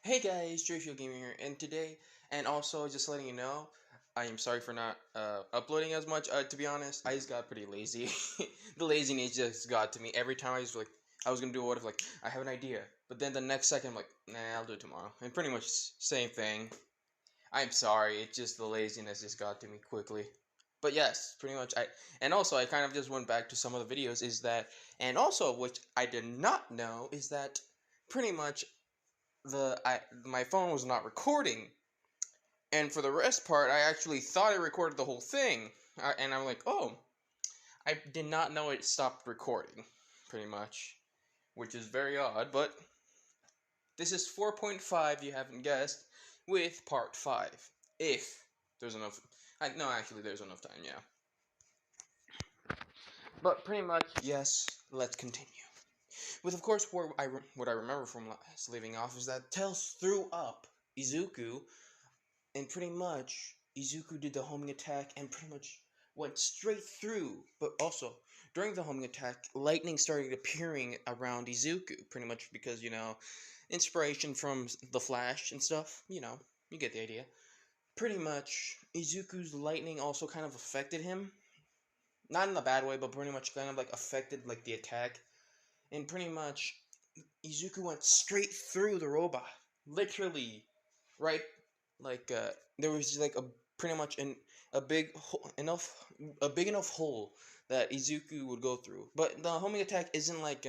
Hey guys, Joshua Gaming here, and today, and also just letting you know, I am sorry for not uploading as much. To be honest, I just got pretty lazy. The laziness just got to me. Every time I was like, I was gonna do a what if like I have an idea, but then the next second I'm like, nah, I'll do it tomorrow, and pretty much same thing. I'm sorry, it's just the laziness just got to me quickly. But yes, pretty much and also I kind of just went back to some of the videos is that, and also which I did not know is that pretty much my phone was not recording, and for the rest part, I actually thought I recorded the whole thing, and I'm like, oh, I did not know it stopped recording, pretty much, which is very odd. But this is 4.5. You haven't guessed, with part 5, if there's enough. No, actually, there's enough time. Yeah, but pretty much, yes. Let's continue. With of course, what I remember from last leaving off is that Tails threw up Izuku. And pretty much, Izuku did the homing attack and pretty much went straight through. But also, during the homing attack, lightning started appearing around Izuku. Pretty much because, inspiration from the Flash and stuff. You get the idea. Pretty much, Izuku's lightning also kind of affected him. Not in a bad way, but pretty much kind of like affected like the attack. And pretty much, Izuku went straight through the robot. Literally, right? Like there was like a pretty much a big enough a big enough hole that Izuku would go through. But the homing attack isn't like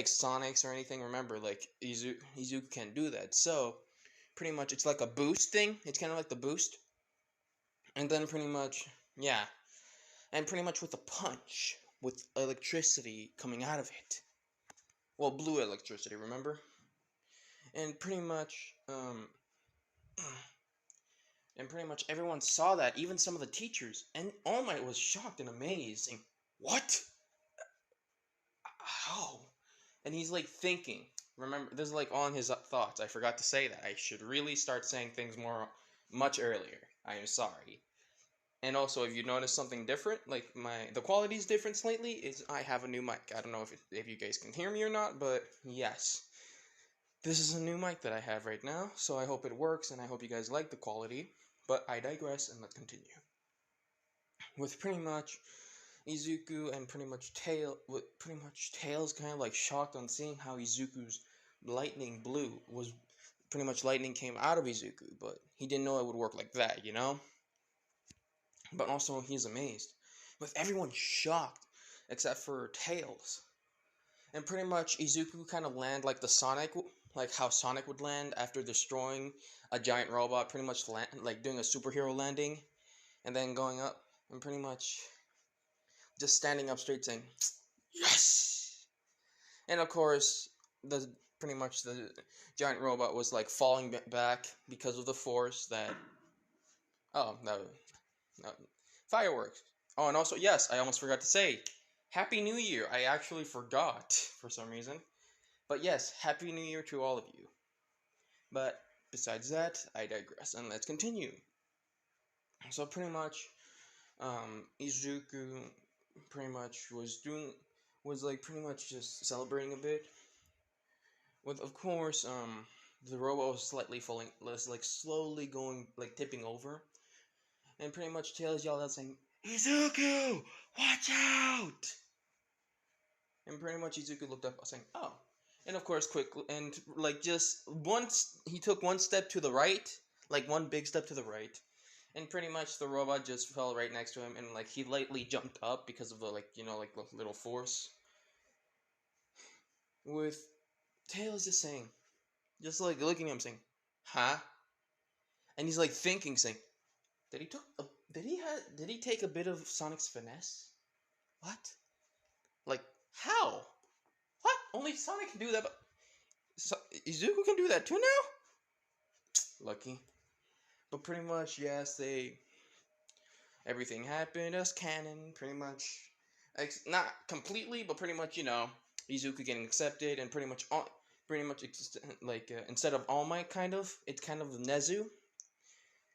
Sonic's or anything. Remember, like Izuku can't do that. So pretty much it's like a boost thing. It's kind of like the boost, and then pretty much yeah, and pretty much with a punch with electricity coming out of it. Well, blue electricity, remember? And pretty much and pretty much everyone saw that, even some of the teachers. And All Might was shocked and amazed, saying, "What? How?" And he's like thinking. Remember, this is like on his thoughts. I forgot to say that. I should really start saying things much earlier. I am sorry. And also, if you notice something different, like the quality is different slightly, is I have a new mic. I don't know if you guys can hear me or not, but yes. This is a new mic that I have right now, so I hope it works and I hope you guys like the quality. But I digress and let's continue. With pretty much Izuku and pretty much Tails kind of like shocked on seeing how Izuku's lightning blue was pretty much lightning came out of Izuku, but he didn't know it would work like that, you know? But also he's amazed. With everyone shocked except for Tails. And pretty much Izuku kind of land like like how Sonic would land after destroying a giant robot, pretty much like doing a superhero landing and then going up and pretty much just standing up straight saying, "Yes!" And of course, the pretty much the giant robot was like falling back because of the force that. Oh, no, fireworks. Oh, and also, yes, I almost forgot to say, Happy New Year. I actually forgot for some reason. But yes, Happy New Year to all of you. But besides that, I digress, and let's continue. So pretty much, Izuku pretty much was like pretty much just celebrating a bit. With of course, the robot was slightly falling, was like slowly going like tipping over, and pretty much Tails yelled out saying, "Izuku, watch out!" And pretty much Izuku looked up saying, "Oh." And of course, quick and like just once he took one step to the right, like one big step to the right, and pretty much the robot just fell right next to him, and like he lightly jumped up because of the like the little force. With Tails just saying, just like looking at him saying, "Huh?" And he's like thinking, saying, did he take a bit of Sonic's finesse? What? Like how? What? Only Sonic can do that, but Izuku can do that too now? Lucky. But pretty much, yes, everything happened as canon, pretty much. Not completely, but pretty much, Izuku getting accepted, and pretty much, instead of All Might, it's kind of Nezu.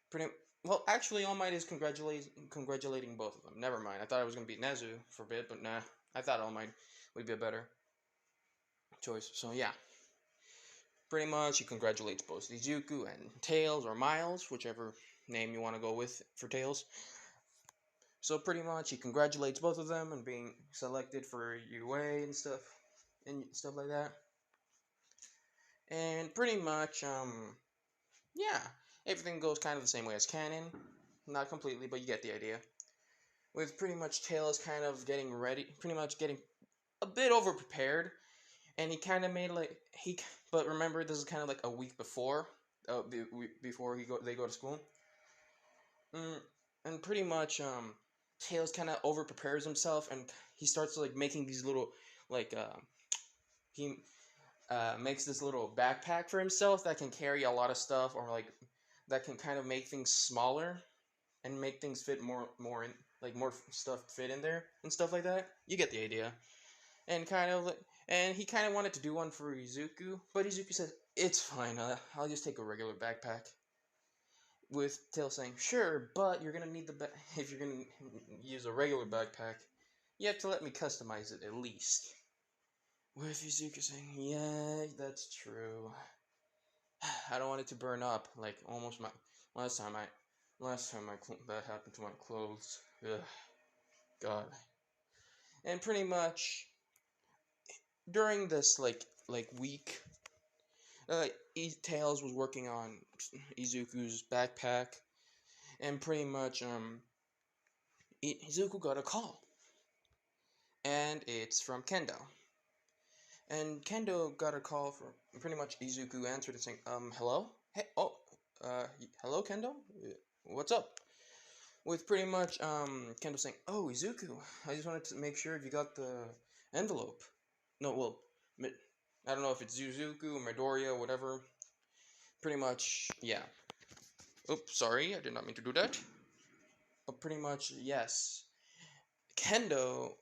Pretty well, actually, All Might is congratulating both of them. Never mind. I thought it was gonna be Nezu for a bit, but nah. I thought All Might would be a better choice. So yeah. Pretty much, he congratulates both Izuku and Tails, or Miles, whichever name you want to go with for Tails. So pretty much, he congratulates both of them on being selected for UA and stuff like that. And pretty much, yeah, everything goes kind of the same way as canon. Not completely, but you get the idea. With pretty much Tails kind of getting ready, pretty much getting a bit over prepared, and he kind of made like he. But remember, this is kind of like a week before, before they go to school. Mm, and pretty much, Tails kind of over prepares himself, and he starts like making these little like he makes this little backpack for himself that can carry a lot of stuff, or like that can kind of make things smaller and make things fit more in, like more stuff fit in there and stuff like that. You get the idea. And kind of and he kind of wanted to do one for Izuku, but Izuku said it's fine. I'll just take a regular backpack. With Tail saying, "Sure, but you're gonna need if you're gonna use a regular backpack, you have to let me customize it at least." With Izuku saying, "Yeah, that's true. I don't want it to burn up like almost my last time I that happened to my clothes. Ugh, God." And pretty much during this week, Tails was working on Izuku's backpack, and pretty much Izuku got a call, and it's from Kendo. And Kendo got a call from pretty much Izuku answered it saying, hello? Hey, hello, Kendo? What's up? With pretty much, Kendo saying, oh, Izuku, I just wanted to make sure if you got the envelope. No, well, I don't know if it's Zuzuku, Midoriya, whatever. Pretty much, yeah. Oops, sorry, I did not mean to do that. But pretty much, yes. Kendo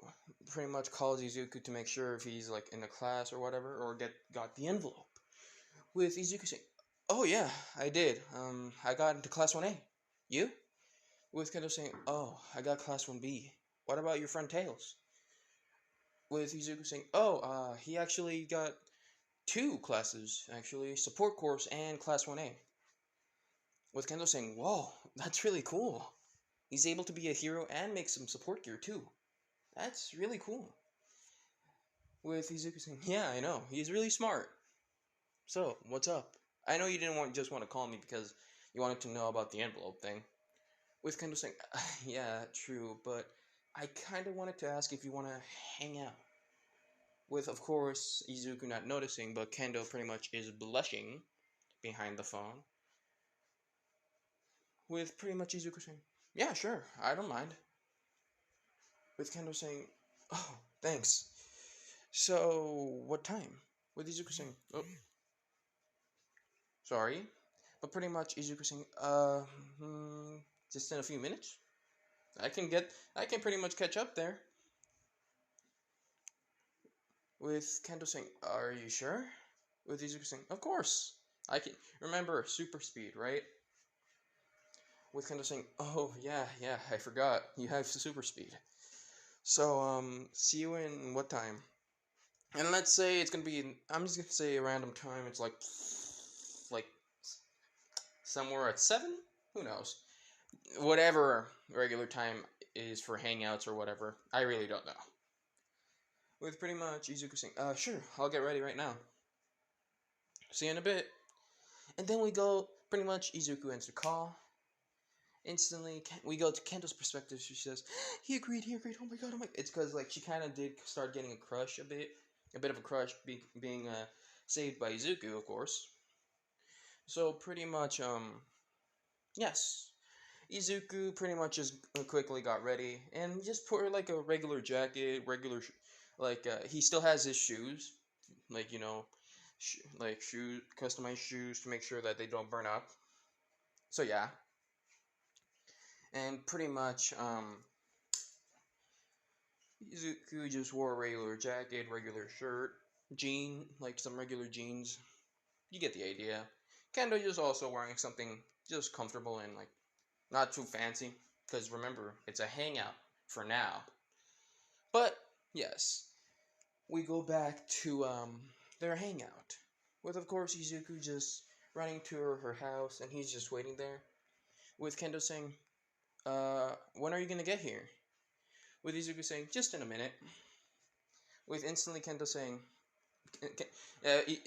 pretty much calls Izuku to make sure if he's like in the class or whatever, or got the envelope. With Izuku saying, "Oh yeah, I did. I got into class 1A. You?" With Kendo saying, "Oh, I got class 1B. What about your friend Tails?" With Izuku saying, "Oh, he actually got two classes actually, support course and class 1A." With Kendo saying, "Whoa, that's really cool. He's able to be a hero and make some support gear too. That's really cool." With Izuku saying, "Yeah, I know. He's really smart. So, what's up? I know you didn't just want to call me because you wanted to know about the envelope thing." With Kendo saying, "Yeah, true, but I kind of wanted to ask if you want to hang out." With, of course, Izuku not noticing, but Kendo pretty much is blushing behind the phone. With pretty much Izuku saying, "Yeah, sure, I don't mind." With Kendo saying, "Oh, thanks. So, what time?" With Izuku saying, "Oh, sorry." But pretty much Izuku saying, just in a few minutes. I can pretty much catch up there." With Kendo saying, "Are you sure?" With Izuku saying, "Of course. I can remember super speed, right?" With Kendo saying, "Oh yeah, I forgot. You have super speed. So see you in what time?" And let's say it's gonna be. I'm just gonna say a random time. It's like somewhere at 7. Who knows? Whatever regular time is for hangouts or whatever. I really don't know. With pretty much Izuku saying, sure, I'll get ready right now. See you in a bit." And then we go, pretty much Izuku ends the call. Instantly, we go to Kento's perspective. She says, he agreed, oh my god, oh my. It's because, like, she kind of did start getting a bit of a crush, being saved by Izuku, of course. So, pretty much, yes. Izuku pretty much just quickly got ready and just put like a regular jacket, he still has his shoes, like customized shoes to make sure that they don't burn up. So yeah, and pretty much Izuku just wore a regular jacket, regular shirt, some regular jeans. You get the idea. Kendo just also wearing something just comfortable and like not too fancy, because remember, it's a hangout for now. But yes, we go back to their hangout. With, of course, Izuku just running to her house, and he's just waiting there. With Kendo saying, when are you gonna get here? With Izuku saying, just in a minute. With instantly Kendo saying,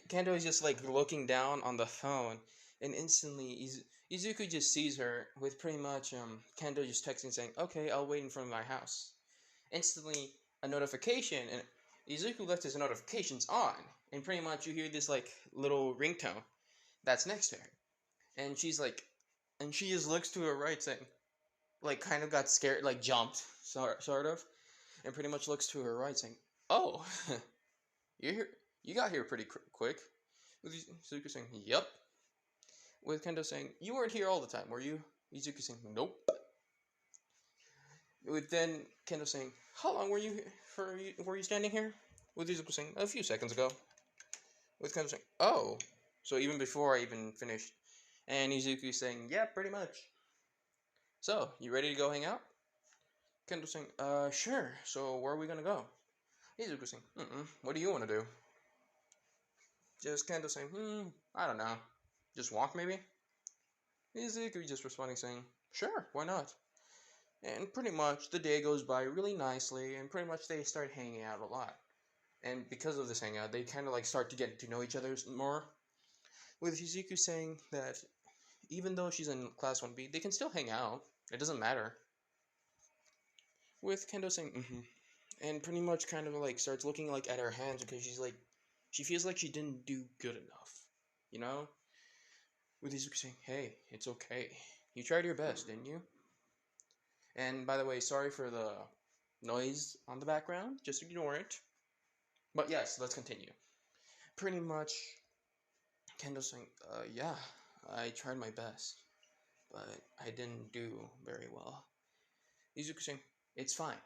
Kendo is just like looking down on the phone, and instantly Izuku just sees her with pretty much Kendo just texting saying, "Okay, I'll wait in front of my house." Instantly, a notification, and Izuku left his notifications on, and pretty much you hear this like little ringtone that's next to her, and she's like, and she just looks to her right saying, like kind of got scared, like jumped, sort of, and pretty much looks to her right saying, "Oh, you're here. You got here pretty quick." With Izuku saying, "Yep." With Kendo saying, "You weren't here all the time, were you?" Izuku saying, "Nope." With then Kendo saying, "How long were you were you standing here?" With Izuku saying, "A few seconds ago." With Kendo saying, "Oh, so even before I even finished." And Izuku saying, "Yeah, pretty much." "So, you ready to go hang out?" Kendo saying, "Sure. So where are we gonna go?" Izuku saying, "What do you want to do?" Just Kendo saying, I don't know. Just walk maybe?" Izuku just responding saying, "Sure, why not?" And pretty much the day goes by really nicely, and pretty much they start hanging out a lot. And because of this hangout, they kind of like start to get to know each other more. With Izuku saying that even though she's in class 1B, they can still hang out. It doesn't matter. With Kendo saying, and pretty much kind of like starts looking like at her hands because she's like, she feels like she didn't do good enough, you know? With Izuku saying, "Hey, it's okay. You tried your best, didn't you?" And by the way, sorry for the noise on the background. Just ignore it. But yes, let's continue. Pretty much, Kendo saying, yeah, I tried my best, but I didn't do very well." Izuku saying, "It's fine.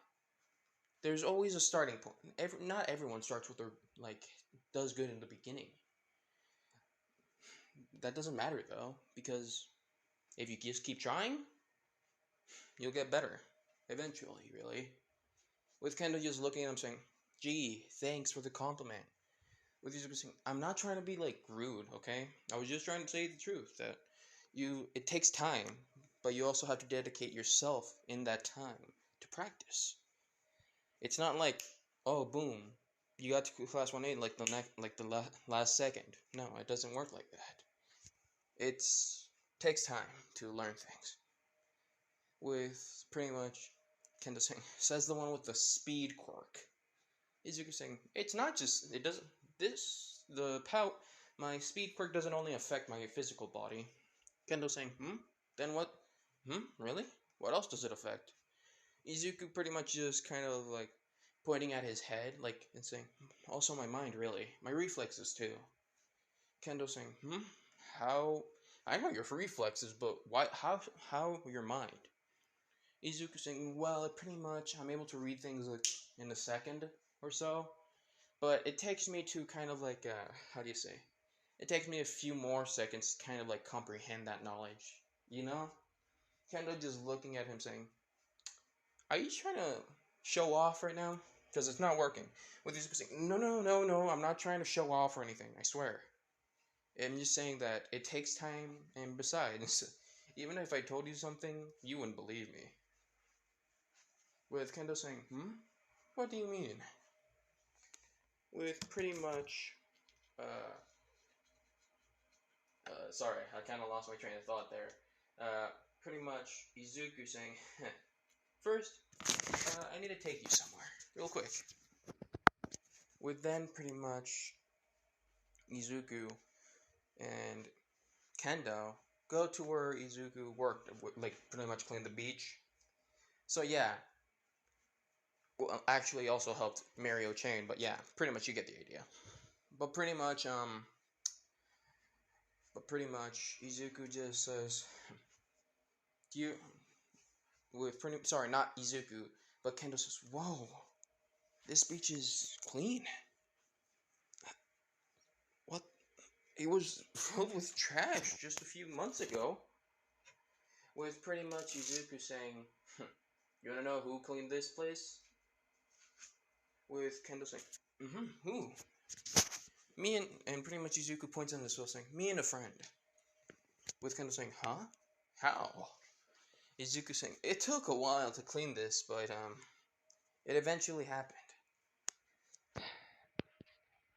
There's always a starting point. Not everyone starts with their, like, does good in the beginning. That doesn't matter, though, because if you just keep trying, you'll get better. Eventually, really." With Kendo just looking at him saying, "Gee, thanks for the compliment." With Izuku saying, "I'm not trying to be, like, rude, okay? I was just trying to say the truth, that it takes time, but you also have to dedicate yourself in that time to practice. It's not like, oh, boom, you got to class 1A like the last second. No, it doesn't work like that. It's takes time to learn things." With pretty much Kendo saying, "Says the one with the speed quirk." Izuku saying, "It's not just, it doesn't, my speed quirk doesn't only affect my physical body." Kendo saying, Then what? Really? What else does it affect?" Izuku pretty much just kind of like pointing at his head, like, and saying, "Also my mind, really. My reflexes, too." Kendo saying, How? I know your reflexes, but why, how your mind?" Izuku saying, "Well, pretty much, I'm able to read things like in a second or so, but it takes me to kind of like, how do you say? It takes me a few more seconds to kind of like comprehend that knowledge, you know?" Kendo just looking at him saying, "Are you trying to show off right now? Because it's not working." With Izuku saying, "No, no, no, no, I'm not trying to show off or anything, I swear. I'm just saying that it takes time, and besides, even if I told you something, you wouldn't believe me." With Kendo saying, What do you mean?" With pretty much, uh, sorry, I kind of lost my train of thought there. Pretty much Izuku saying, "First, I need to take you somewhere, real quick." With then pretty much Izuku and Kendo go to where Izuku worked, like pretty much clean the beach. So yeah, well, actually also helped Mario Chain, but yeah, pretty much you get the idea. But pretty much, Izuku just says, "Do you?" With pretty, sorry, not Izuku, but Kendo says, "Whoa, this beach is clean. What? It was filled with trash just a few months ago." With pretty much Izuku saying, "You wanna know who cleaned this place?" With Kendo saying, "Who?" and pretty much Izuku points on this wheel saying, me and a friend. With Kendo saying, huh? How? Izuku saying, it took a while to clean this, but it eventually happened.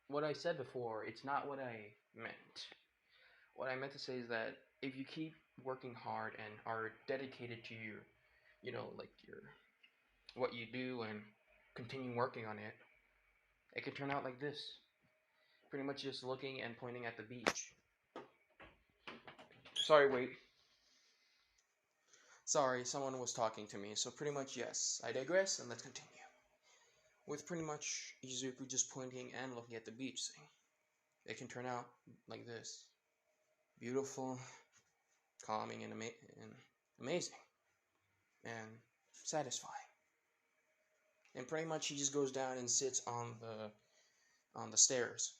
What I said before, it's not what I meant. What I meant to say is that if you keep working hard and are dedicated to your, like your what you do and continue working on it, it can turn out like this. Pretty much just looking and pointing at the beach. Sorry, wait. Sorry, someone was talking to me. So pretty much, yes. I digress, and let's continue. With pretty much Izuku just pointing and looking at the beach thing. It can turn out like this. Beautiful, calming, and amazing. And satisfying. And pretty much he just goes down and sits on the stairs.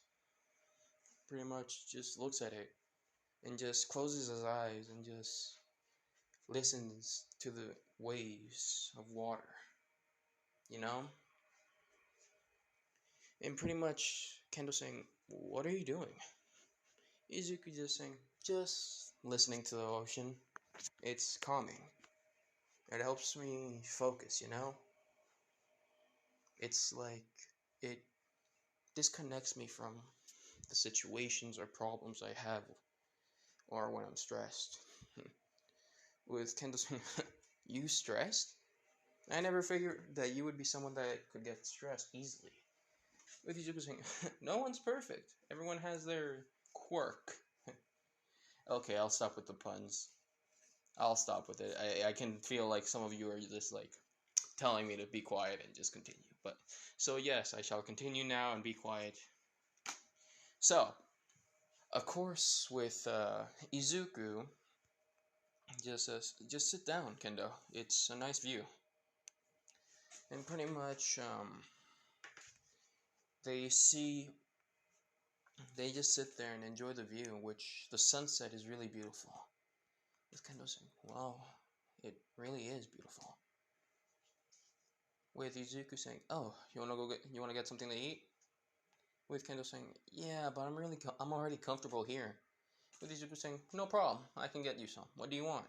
Pretty much just looks at it and just closes his eyes and just listens to the waves of water, you know? And pretty much Kendo saying, what are you doing? Izuku just saying, just listening to the ocean. It's calming. It helps me focus, you know? It's like it disconnects me from the situations or problems I have or when I'm stressed. With Kendo saying, you stressed? I never figured that you would be someone that could get stressed easily. With Izuku saying, no one's perfect. Everyone has their quirk. Okay, I'll stop with the puns. I'll stop with it. I can feel like some of you are just like telling me to be quiet and just continue. But so yes, I shall continue now and be quiet. So, of course, with Izuku, just says, just sit down, Kendo. It's a nice view. And pretty much, they see, they just sit there and enjoy the view, which the sunset is really beautiful. With Kendo saying, wow, it really is beautiful. With Izuku saying, oh, you wanna get something to eat? With Kendo saying, yeah, but I'm already comfortable here. With Izuku saying, no problem, I can get you some. What do you want?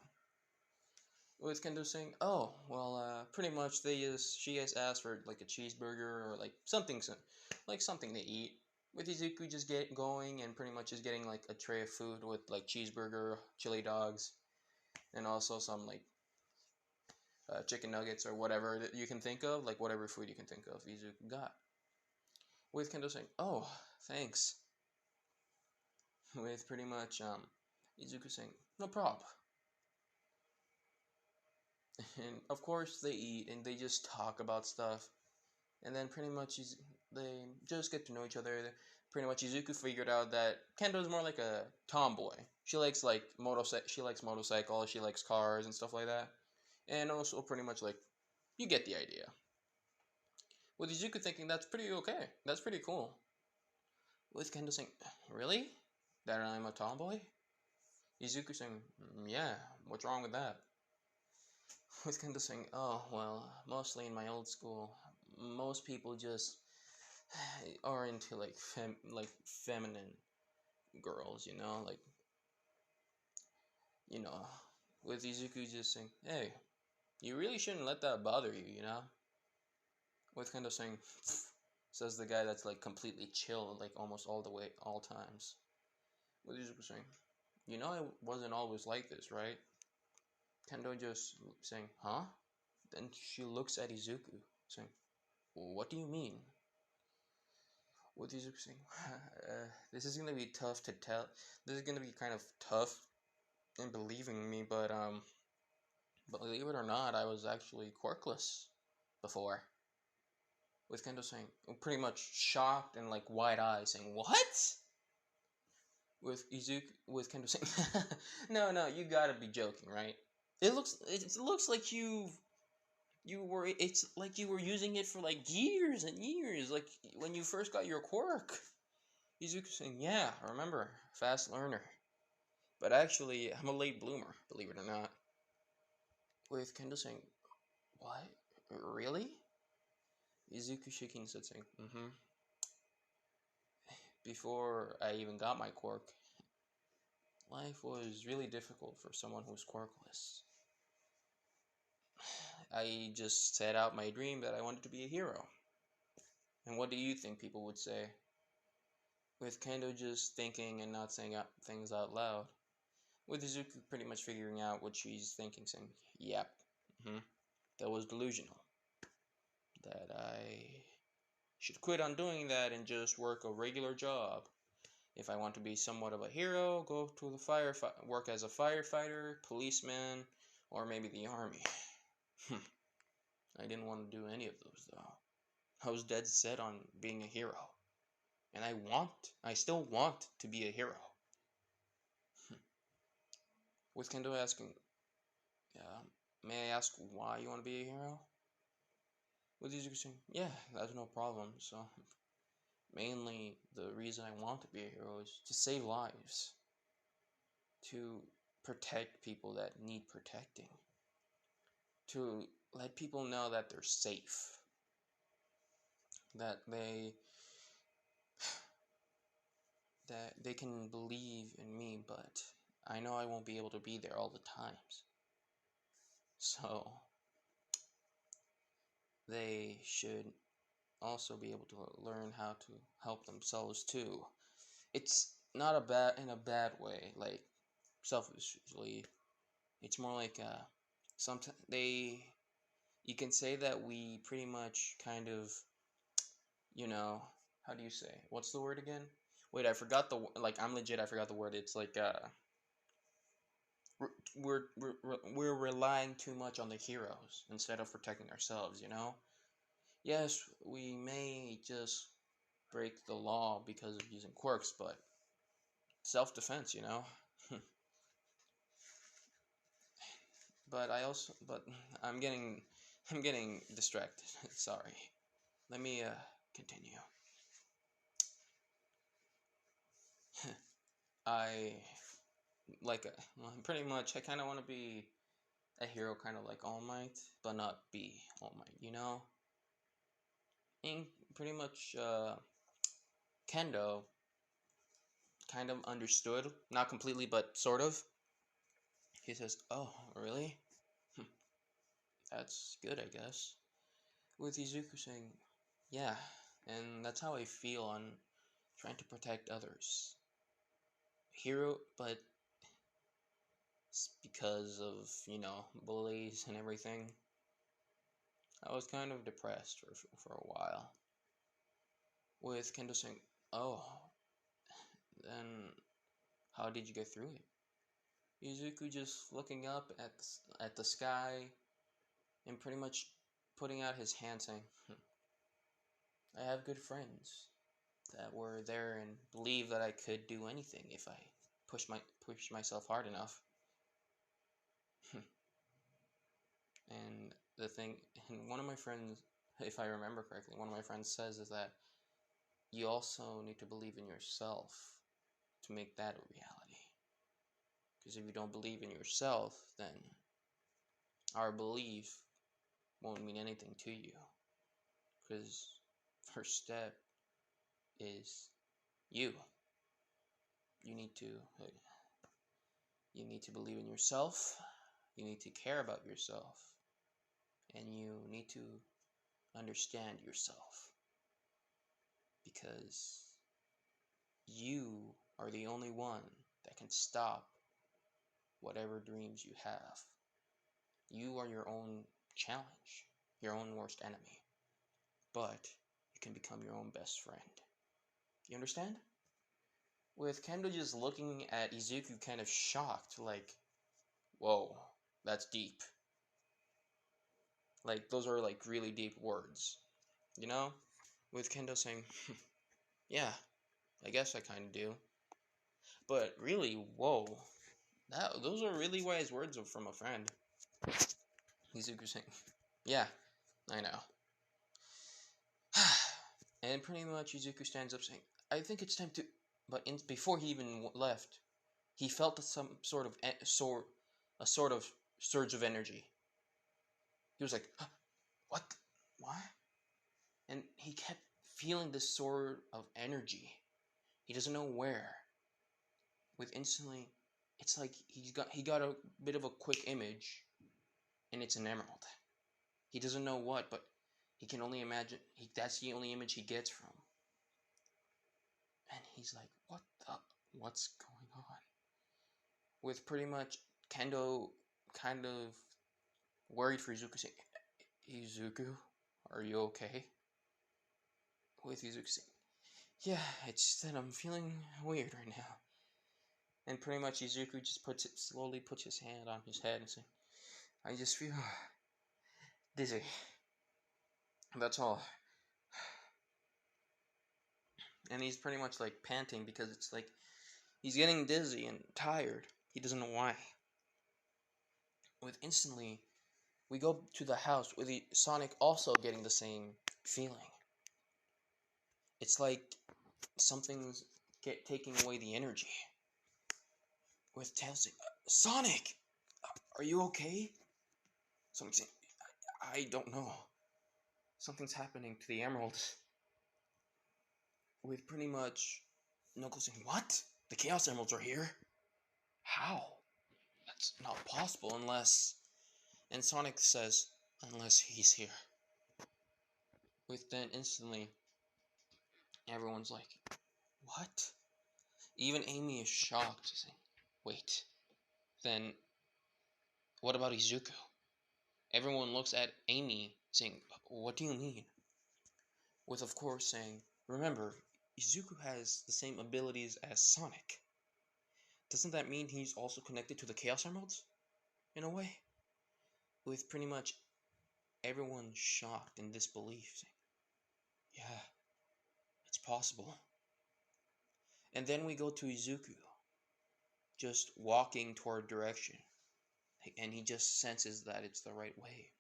With Kendo saying, oh, well, pretty much she has asked for like a cheeseburger or like something to eat. With Izuku just get going and pretty much just getting like a tray of food with like cheeseburger, chili dogs, and also some like chicken nuggets or whatever that you can think of, like whatever food you can think of, Izuku got. With Kendo saying, oh, thanks. With pretty much Izuku saying, no problem. And of course they eat and they just talk about stuff. And then pretty much they just get to know each other. Pretty much Izuku figured out that Kendo is more like a tomboy. She likes she likes motorcycles, she likes cars and stuff like that. And also pretty much like you get the idea. With Izuku thinking that's pretty okay. That's pretty cool. With Kendo saying, really? That I'm a tomboy? Izuku saying, yeah, what's wrong with that? With Kendo saying, oh, well, mostly in my old school, most people just are into like feminine girls, you know, with Izuku just saying, hey, you really shouldn't let that bother you, you know? With Kendo saying, says the guy that's like completely chill, like almost all the way, all times. With Izuku saying, you know, I wasn't always like this, right? Kendo just saying, huh? Then she looks at Izuku, saying, what do you mean? With Izuku saying, this is gonna be tough to tell. This is gonna be kind of tough in believing me, but believe it or not, I was actually quirkless before. With Kendo saying, pretty much shocked and like wide eyes, saying, what? With Kendo saying, no, you gotta be joking, right? It looks like it's like you were using it for like years and years, like when you first got your quirk. Izuku saying, yeah, I remember, fast learner. But actually, I'm a late bloomer, believe it or not. With Kendo saying, what? Really? Izuku shaking his head saying, mm-hmm. before I even got my quirk, life was really difficult for someone who's quirkless. I just set out my dream that I wanted to be a hero. And what do you think people would say? With Kendo just thinking and not saying things out loud. With Izuku pretty much figuring out what she's thinking, saying, yep, that was delusional. That I should quit on doing that and just work a regular job. If I want to be somewhat of a hero, go to the work as a firefighter, policeman, or maybe the army. I didn't want to do any of those, though. I was dead set on being a hero. And I still want to be a hero. With Kendo asking, may I ask why you want to be a hero? With Izuku saying, yeah, that's no problem. So, mainly the reason I want to be a hero is to save lives. To protect people that need protecting. To let people know that they're safe. That they can believe in me, but I know I won't be able to be there all the times. So, they should also be able to learn how to help themselves too. It's not in a bad way, like selfishly. It's more like sometimes you can say that we pretty much kind of, how do you say? What's the word again? Wait, I forgot I forgot the word. It's like we're relying too much on the heroes instead of protecting ourselves, Yes, we may just break the law because of using quirks, but self-defense, but I'm getting distracted. Sorry. Let me continue. I pretty much I kind of want to be a hero, kind of like All Might, but not be All Might, And pretty much Kendo kind of understood, not completely, but sort of. He says, "Oh, really? That's good, I guess." With Izuku saying, "Yeah, and that's how I feel on trying to protect others. Hero, but it's because of, bullies and everything. I was kind of depressed for a while." With Kendo saying, "Oh, then how did you get through it?" Izuku just looking up at the sky and pretty much putting out his hand saying, "I have good friends that were there and believe that I could do anything if I push myself hard enough." And the thing, and one of my friends, if I remember correctly, one of my friends says is that you also need to believe in yourself to make that a reality. Because if you don't believe in yourself, then our belief won't mean anything to you. Because first step is you. You need to believe in yourself. You need to care about yourself. And you need to understand yourself. Because you are the only one that can stop whatever dreams you have. You are your own challenge, your own worst enemy. But you can become your own best friend. You understand? With Kendo just looking at Izuku kind of shocked, like, whoa, that's deep. Like, those are like really deep words. With Kendo saying, yeah, I guess I kind of do. But really, whoa, those are really wise words from a friend. Izuku saying, yeah, I know. And pretty much Izuku stands up saying, I think it's time to... But before he even left, he felt some sort of surge of energy. He was like, huh, what? What? And he kept feeling this sort of energy. He doesn't know where. With instantly, it's like he got a bit of a quick image, and it's an emerald. He doesn't know what, but he can only imagine. That's the only image he gets from. And he's like, what's going on? With pretty much Kendo kind of worried for Izuku, saying, Izuku, are you okay? With Izuku saying, yeah, it's just that I'm feeling weird right now. And pretty much Izuku just slowly puts his hand on his head and saying, I just feel dizzy. That's all. And he's pretty much like panting because it's like he's getting dizzy and tired. He doesn't know why. With instantly, we go to the house with Sonic also getting the same feeling. It's like something's taking away the energy. With Tails saying, Sonic, are you okay? Sonic saying, I don't know. Something's happening to the emeralds. With pretty much Knuckles saying, what? The Chaos Emeralds are here? How? That's not possible unless... And Sonic says, unless he's here. With then instantly, everyone's like, what? Even Amy is shocked, saying, wait. Then, what about Izuku? Everyone looks at Amy, saying, what do you mean? With, of course, saying, remember, Izuku has the same abilities as Sonic. Doesn't that mean he's also connected to the Chaos Emeralds? In a way? With pretty much everyone shocked in disbelief, saying, yeah, it's possible. And then we go to Izuku, just walking toward direction. And he just senses that it's the right way.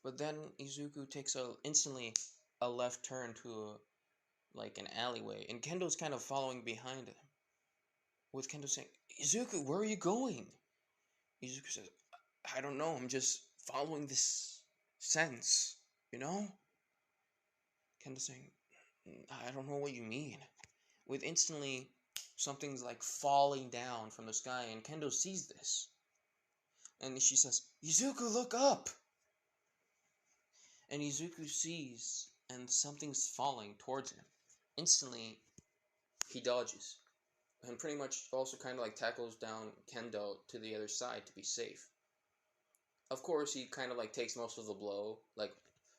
But then Izuku takes instantly a left turn to like an alleyway, and Kendo's kind of following behind him. With Kendo saying, Izuku, where are you going? Izuku says, I don't know, I'm just following this sense, you know? Kendo saying, I don't know what you mean. With instantly, something's like falling down from the sky, and Kendo sees this. And she says, Izuku, look up! And Izuku sees, and something's falling towards him. Instantly, he dodges. And pretty much also kind of like tackles down Kendo to the other side to be safe. Of course, he kind of like takes most of the blow, like,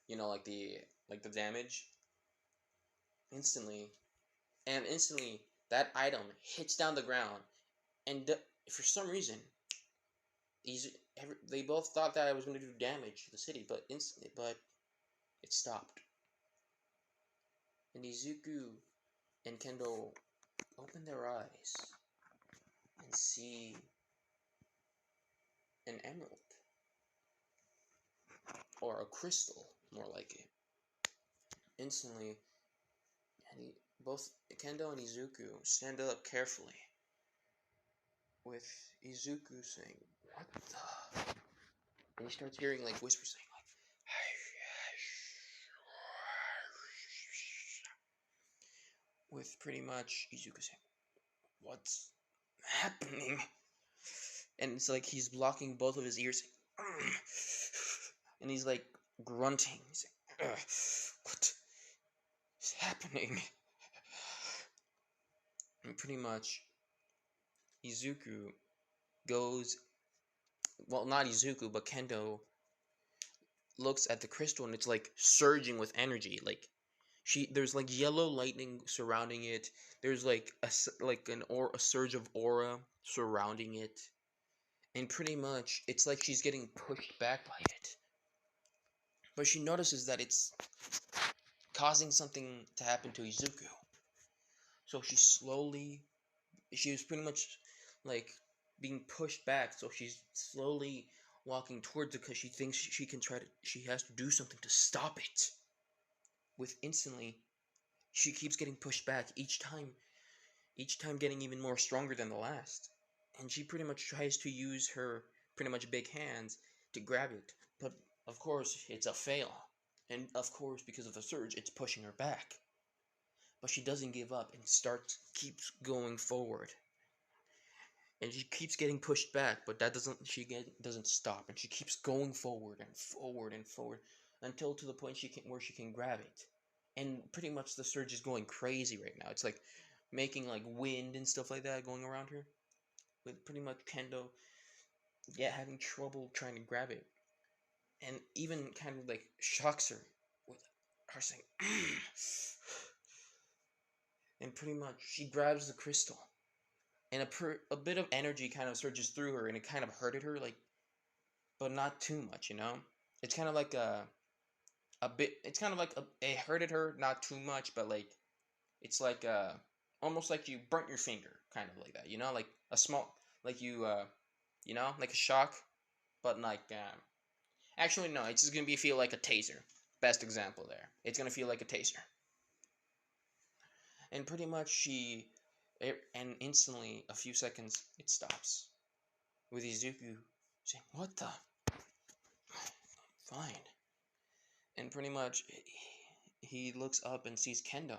you know, like the damage. Instantly, that item hits down the ground, and for some reason, they both thought that I was going to do damage to the city, but it stopped. And Izuku and Kendo open their eyes and see an emerald. Or a crystal, more like it. Instantly, both Kendo and Izuku stand up carefully. With Izuku saying, what the? And he starts hearing like whispers saying like, with pretty much Izuku saying, what's happening? And it's like he's blocking both of his ears, saying, and he's like grunting. He's like, what is happening? And pretty much Izuku goes, well, not Izuku, but Kendo looks at the crystal, and it's like surging with energy. Like there's like yellow lightning surrounding it. There's like a surge of aura surrounding it, and pretty much it's like she's getting pushed back by it. But she notices that it's causing something to happen to Izuku. So she was pretty much like being pushed back, so she's slowly walking towards it because she thinks she has to do something to stop it. With instantly, she keeps getting pushed back each time getting even more stronger than the last. And she pretty much tries to use her pretty much big hands to grab it, but of course it's a fail. And of course, because of the surge, it's pushing her back. but she doesn't give up and keeps going forward. And she keeps getting pushed back, but doesn't stop, and she keeps going forward and forward and forward until to the point where she can grab it. And pretty much the surge is going crazy right now. It's like making like wind and stuff like that going around her. With pretty much Kendo, yeah, having trouble trying to grab it, and even kind of like shocks her with her saying, and pretty much she grabs the crystal, and a bit of energy kind of surges through her, and it kind of hurted her, like, but not too much, you know. It's kind of like a bit. It's kind of like it hurted her, not too much, but like it's like almost like you burnt your finger, kind of like that, you know, like a small, like you know, like a shock, but like actually no, it's just gonna feel like a taser. Best example there. It's gonna feel like a taser, and pretty much and instantly, a few seconds, it stops with Izuku saying, "What the? Fine." And pretty much he looks up and sees Kendo.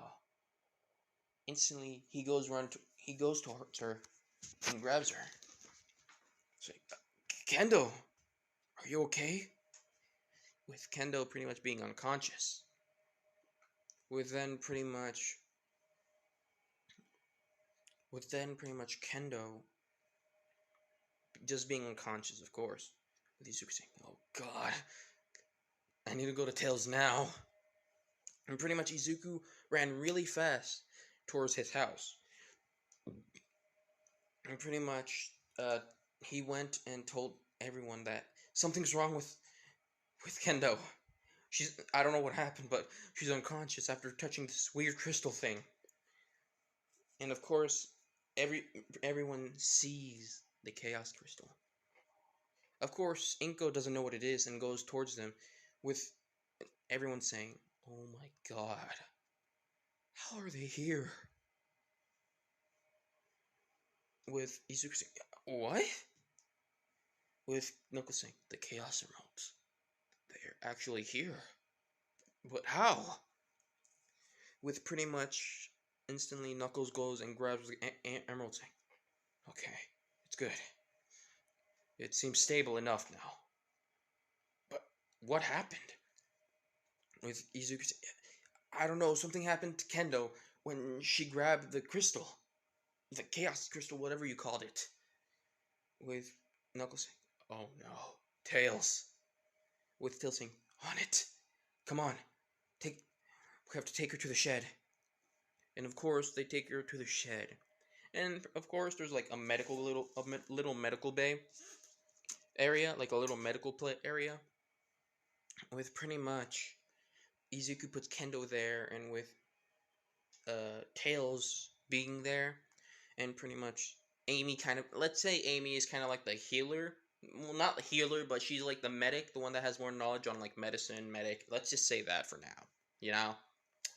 Instantly, he goes towards her and grabs her. Saying, "Kendo, are you okay?" With Kendo pretty much being unconscious. With then pretty much Kendo just being unconscious, of course. With Izuku saying, "Oh God, I need to go to Tails now." And pretty much Izuku ran really fast towards his house. And pretty much he went and told everyone that something's wrong with Kendo. I don't know what happened, but she's unconscious after touching this weird crystal thing. And of course, everyone sees the Chaos Crystal. Of course, Inko doesn't know what it is and goes towards them, with everyone saying, "Oh my God, how are they here?" With Izuku saying, "What?" With Knuckles saying, "The Chaos Emeralds, they're actually here. But how?" With pretty much instantly, Knuckles goes and grabs the emerald saying, "Okay, it's good. It seems stable enough now. But what happened?" With Izuku saying, "I don't know, something happened to Kendo when she grabbed the crystal. The Chaos Crystal, whatever you called it." With Knuckles saying, "Oh no, Tails." With Tails saying, "On it. Come on, we have to take her to the shed." And of course, they take her to the shed. And of course, there's like a little medical bay area, like a little medical area, with pretty much Izuku puts Kendo there, and with Tails being there, and pretty much Amy kind of, let's say Amy is kind of like the healer. Well, not the healer, but she's like the medic, the one that has more knowledge on like medicine, medic. Let's just say that for now. You know,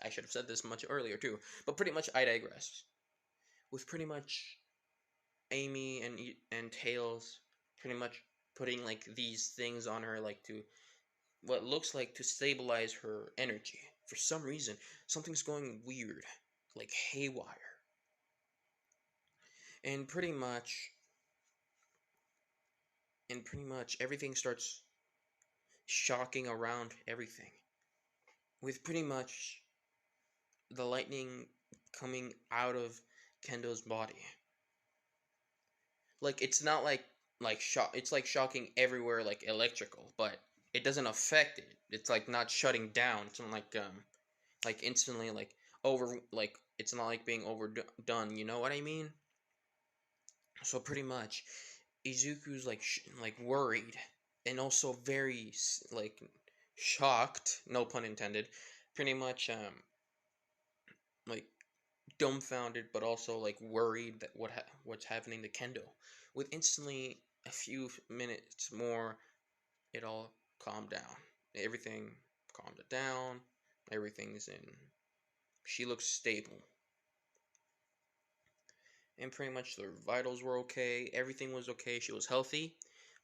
I should have said this much earlier too, but pretty much I digress. With pretty much Amy and Tails pretty much putting like these things on her, like to what looks like to stabilize her energy. For some reason, something's going weird, like haywire. And pretty much everything starts shocking around everything. With pretty much the lightning coming out of Kendo's body. Like it's not like shock, it's like shocking everywhere like electrical, but it doesn't affect it. It's like not shutting down. It's not like instantly like over, like it's not like being overdone, you know what I mean? So pretty much Izuku's like worried and also very like shocked, no pun intended, pretty much like dumbfounded, but also like worried that what's happening to Kendo. With instantly a few minutes more, it all calmed down. Everything calmed it down. Everything's in. She looks stable. And pretty much their vitals were okay. Everything was okay. She was healthy.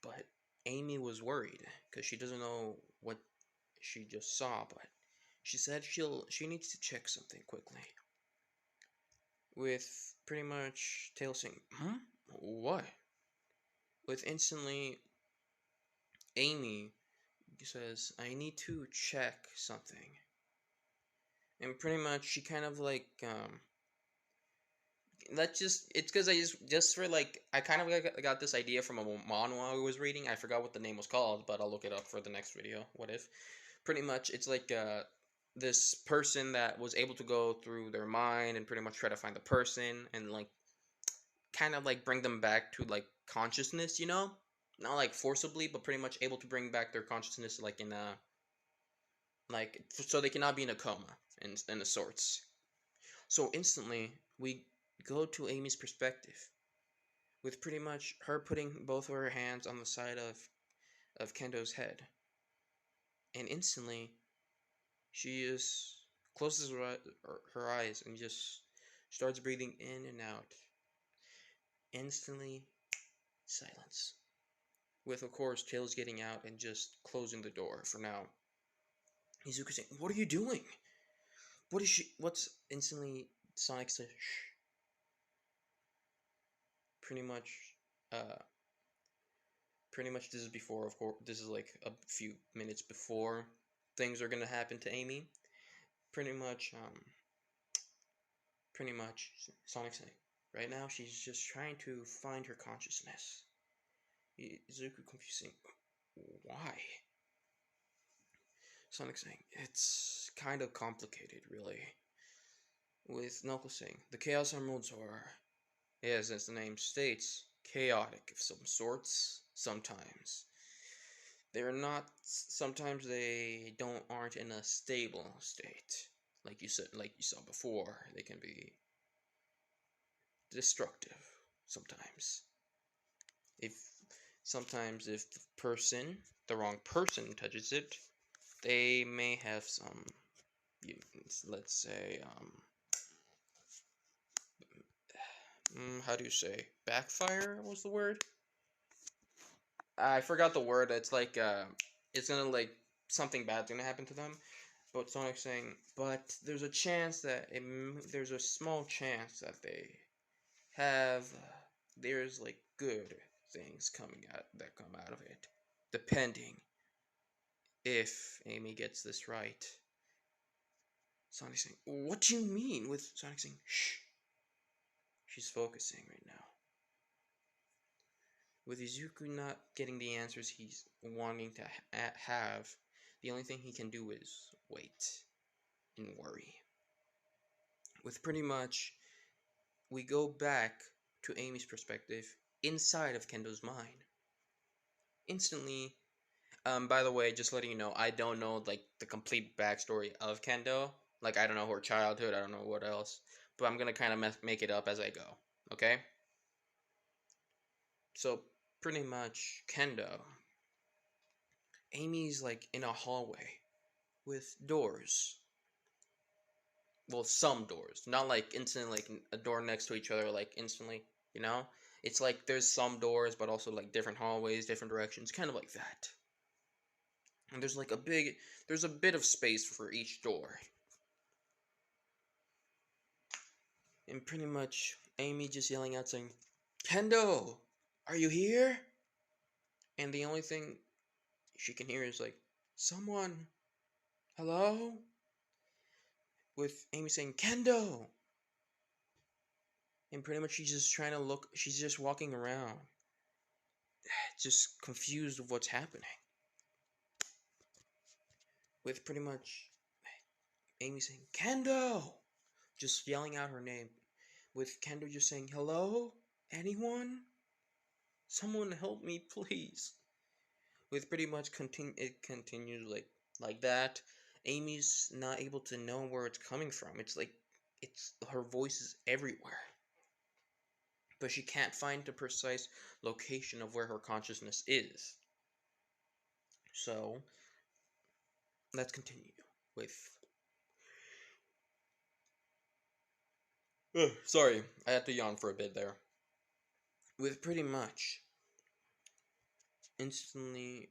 But Amy was worried because she doesn't know what she just saw. But she said she needs to check something quickly. with pretty much Tail saying, "Hmm? What?" With instantly Amy says, "I need to check something." And pretty much she kind of like let's just it's because I just for like I kind of got this idea from a manhwa I was reading. I forgot what the name was called, but I'll look it up for the next video. What if? Pretty much it's like this person that was able to go through their mind and pretty much try to find the person and like kind of like bring them back to like consciousness, you know? Not like forcibly, but pretty much able to bring back their consciousness like in a like so they cannot be in a coma in a sorts. So instantly we go to Amy's perspective with pretty much her putting both of her hands on the side of Kendo's head. And instantly she is closes her eyes and just starts breathing in and out. Instantly silence. With of course Tails getting out and just closing the door for now. Izuku saying, "What are you doing? What is she? What's?" Instantly Sonic says, "Shh." Pretty much, uh, pretty much this is before. Of course, this is like a few minutes before things are gonna happen to Amy. Pretty much, pretty much Sonic saying, right now she's just trying to find her consciousness. Izuku confusing, why? Sonic saying, it's kind of complicated, really. With Knuckles saying, the Chaos Emeralds are, yes, as the name states, chaotic of some sorts, sometimes. They're not, sometimes they aren't in a stable state. Like you said, like you saw before, they can be destructive sometimes. If sometimes if the wrong person touches it, they may have some, let's say, how do you say, backfire was the word? I forgot the word. It's like, it's gonna like something bad's gonna happen to them. But Sonic's saying, but there's a chance that there's a small chance that they have, there's like good things coming out that come out of it, depending if Amy gets this right. Sonic's saying, what do you mean? With Sonic saying, shh. She's focusing right now. With Izuku not getting the answers he's wanting to have, the only thing he can do is wait and worry. With pretty much, we go back to Amy's perspective inside of Kendo's mind. Instantly, by the way, just letting you know, I don't know like the complete backstory of Kendo. Like I don't know her childhood, I don't know what else, but I'm gonna kind of make it up as I go. Okay. So pretty much, Kendo. Amy's like in a hallway with doors. Well, some doors, not like instantly like a door next to each other, like instantly. You know, it's like there's some doors, but also like different hallways, different directions, kind of like that. And there's like there's a bit of space for each door. And pretty much Amy just yelling out saying, Kendo, are you here? And the only thing she can hear is like, someone, hello? With Amy saying, Kendo! And pretty much she's just trying to look, she's just walking around, just confused of what's happening. With pretty much Amy saying, Kendo! Just yelling out her name. With Kendo just saying, hello? Anyone? Someone help me, please. With pretty much it continues like that. Amy's not able to know where it's coming from. It's like it's her voice is everywhere. But she can't find the precise location of where her consciousness is. So let's continue with sorry, I had to yawn for a bit there. With pretty much instantly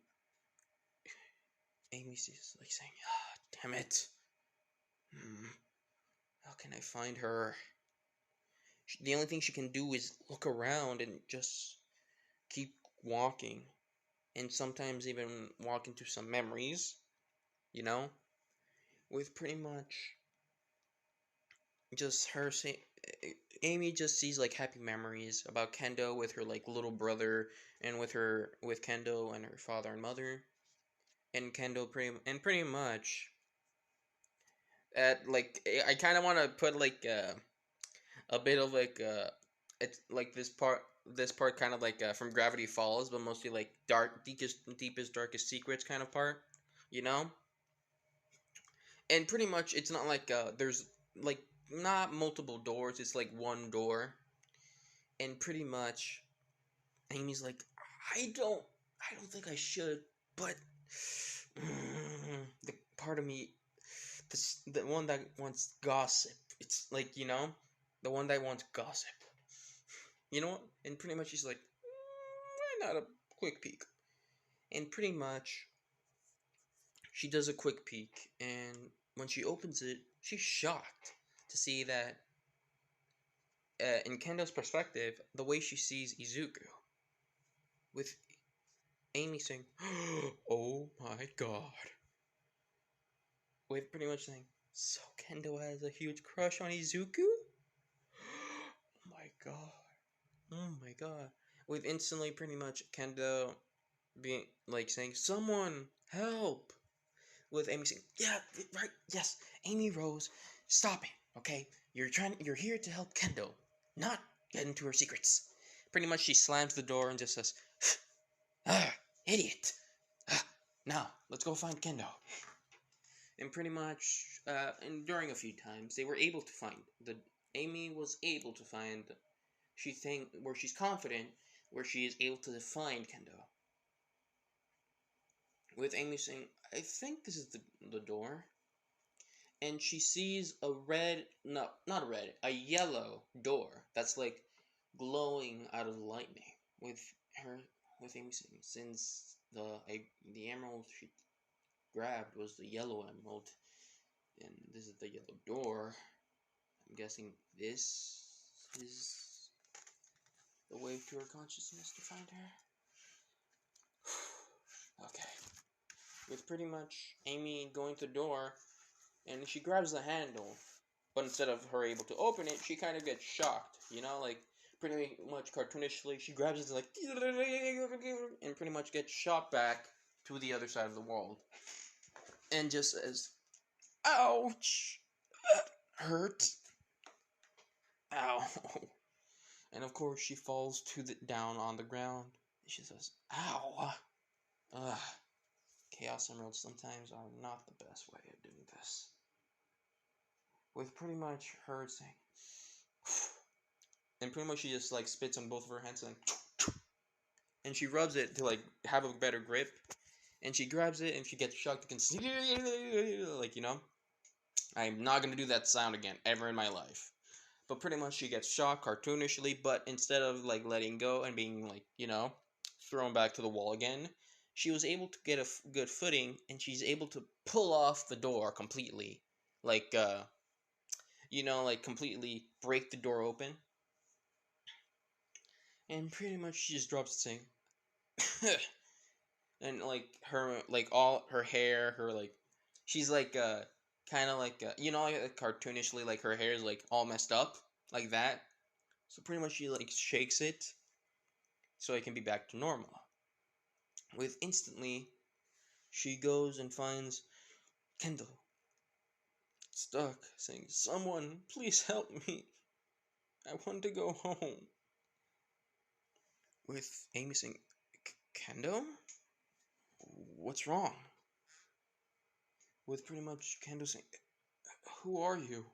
Amy's just like saying, damn it. How can I find her? The only thing she can do is look around and just keep walking, and sometimes even walk into some memories, you know, with pretty much just her say Amy just sees like happy memories about Kendo with her like little brother, and with Kendo and her father and mother, and Kendo pretty much at like I kind of want to put like a bit of like it's like this part kind of like from Gravity Falls, but mostly like deepest darkest secrets kind of part, you know. And pretty much it's not like there's like not multiple doors, it's like one door. And pretty much Amy's like, I don't think I should, but the part of me, the one that wants gossip, it's like, the one that wants gossip, you know. And pretty much she's like, why not a quick peek? And pretty much she does a quick peek, and when she opens it, she's shocked to see that in Kendo's perspective, the way she sees Izuku, with Amy saying, "Oh my god," with pretty much saying, "So Kendo has a huge crush on Izuku?" Oh my god. Oh my god. With instantly pretty much Kendo being like saying, "Someone help!" With Amy saying, "Yeah, right, yes, Amy Rose, stop it, okay? You're here to help Kendo, not get into her secrets." Pretty much she slams the door and just says, "Ah, idiot. Ah, now, let's go find Kendo." And pretty much, and during a few times, they were able to find, Amy was able to find, where she's confident, where she is able to find Kendo. With Amy saying, "I think this is the door." And she sees a red, no, not a red, a yellow door that's like glowing out of lightning. With her, with Amy saying, since the emerald she grabbed was the yellow emerald, and this is the yellow door, I'm guessing this is the way to her consciousness to find her. Okay. With pretty much Amy going to the door, and she grabs the handle, but instead of her able to open it, she kind of gets shocked, like pretty much cartoonishly, she grabs it and like, and pretty much gets shot back to the other side of the wall, and just says, "Ouch, hurt, ow." And of course she falls down on the ground. She says, "Ow." Ugh. Chaos Emeralds sometimes are not the best way of doing this. With pretty much her saying, and pretty much she just like spits on both of her hands and she rubs it to like have a better grip, and she grabs it and she gets shocked against, like, I'm not gonna do that sound again ever in my life. But pretty much she gets shocked cartoonishly, but instead of like letting go and being like, thrown back to the wall again, she was able to get a good footing, and she's able to pull off the door completely, like like completely break the door open. And pretty much she just drops it saying, and like her, like all her hair, her like, she's like kind of like like cartoonishly, like her hair is like all messed up like that. So pretty much she like shakes it so it can be back to normal. With instantly she goes and finds Kendall stuck, saying, "Someone please help me, I want to go home." With Amy saying, "Kendall, what's wrong?" With pretty much Kendall saying, "Who are you?"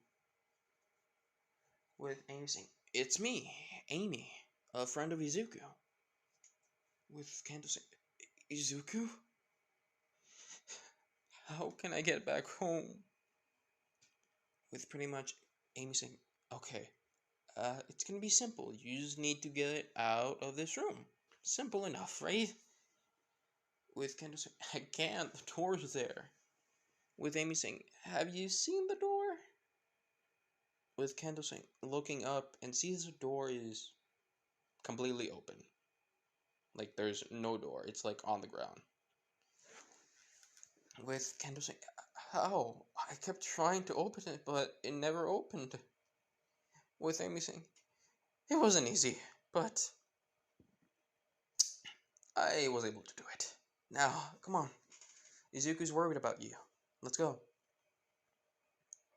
With Amy saying, "It's me, Amy, a friend of Izuku." With Kendall saying, "Izuku? How can I get back home?" With pretty much Amy saying, "Okay, it's gonna be simple. You just need to get out of this room. Simple enough, right?" With Kendall saying, "I can't, the door's there." With Amy saying, "Have you seen the door?" with Kendo saying, looking up and sees the door is completely open. Like there's no door. It's like on the ground. With Kendo saying, how? I kept trying to open it, but it never opened. With Amy saying, it wasn't easy, but I was able to do it. Now, come on. Izuku's worried about you. Let's go.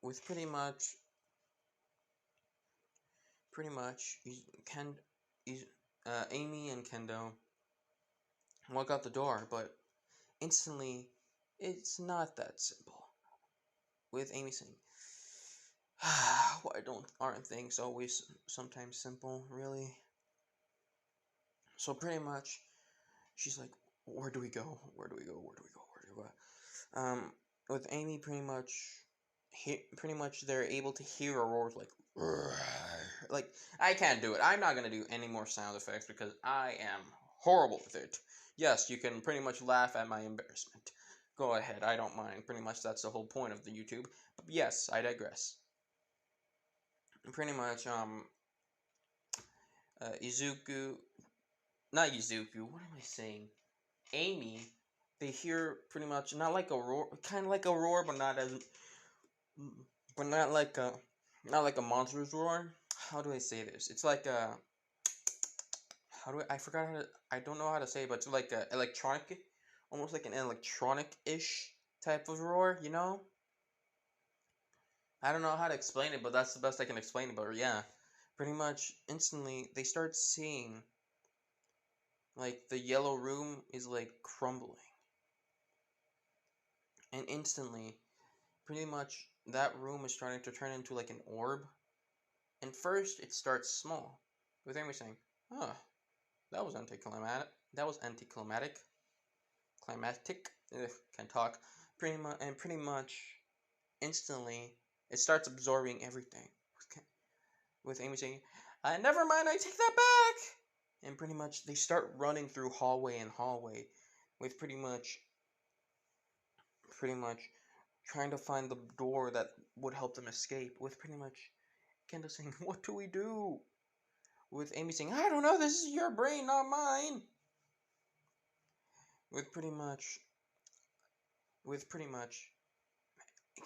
With pretty much, Amy and Kendo walk out the door, but instantly, it's not that simple. With Amy saying, why aren't things always sometimes simple, really? So pretty much, she's like, where do we go? Where do we go? Where do we go? Where do we go? With Amy, pretty much they're able to hear a roar like I can't do it. I'm not gonna do any more sound effects because I am horrible with it. Yes, you can pretty much laugh at my embarrassment. Go ahead, I don't mind. Pretty much that's the whole point of the YouTube. But yes, I digress. Pretty much, Izuku, not Izuku. What am I saying? Amy, they hear pretty much not like a roar, kind of like a roar, but not like a monster's roar. How do I say this? It's like a I forgot I don't know how to say it, but it's like a electronic, almost like an electronic-ish type of roar, you know? I don't know how to explain it, but that's the best I can explain it, but yeah. Pretty much instantly they start seeing like the yellow room is like crumbling. And instantly, pretty much that room is starting to turn into like an orb. And first it starts small. With Amy saying, "Huh, that was anticlimactic. That was anticlimactic. Climatic. Ugh, can't talk. Pretty much instantly, it starts absorbing everything. With Amy saying, "Never mind, I take that back." And pretty much they start running through hallway and hallway, with pretty much trying to find the door that would help them escape. With pretty much Kendo saying, "What do we do?" With Amy saying, "I don't know. This is your brain, not mine." With pretty much with pretty much